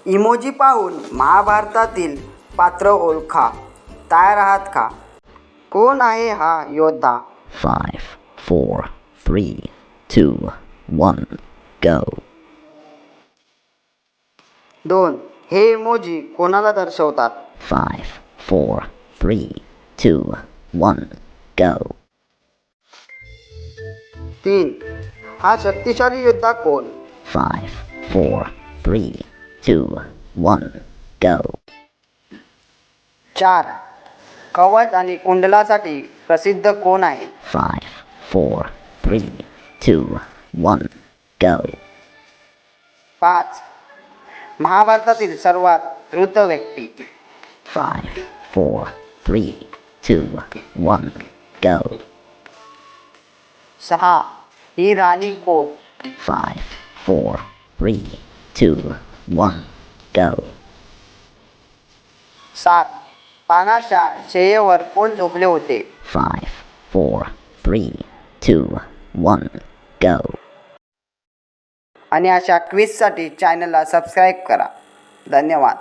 Emoji पाहून महाभारतातील पात्र ओळखा. तयार आहात का? कोण आहे हा योद्धा? 5, 4, 3, 2, 1, go. 2. हे इमोजी कोणाला दर्शवतात? 5, 4, 3, 2, 1, go. 3. हा शक्तिशाली योद्धा कोण? 5, 4, 3, 2, 1, go. 4. कवच आणि कुंडलासाठी प्रसिद्ध कोण आहे? 5, 4, 3, 2, 1, go. 5. महाभारतातील सर्वात वृद्ध व्यक्ती? 5, 4, 3, 2, 1, go. 6. ही राणी कोण? 5, 4, 3, 2, 1, go. 7. पानाच्या शय्येवर कोण झोपले होते? 5, 4, 3, 2, 1, go. आणि अशा क्विजसाठी चॅनलला सबस्क्राईब करा. धन्यवाद.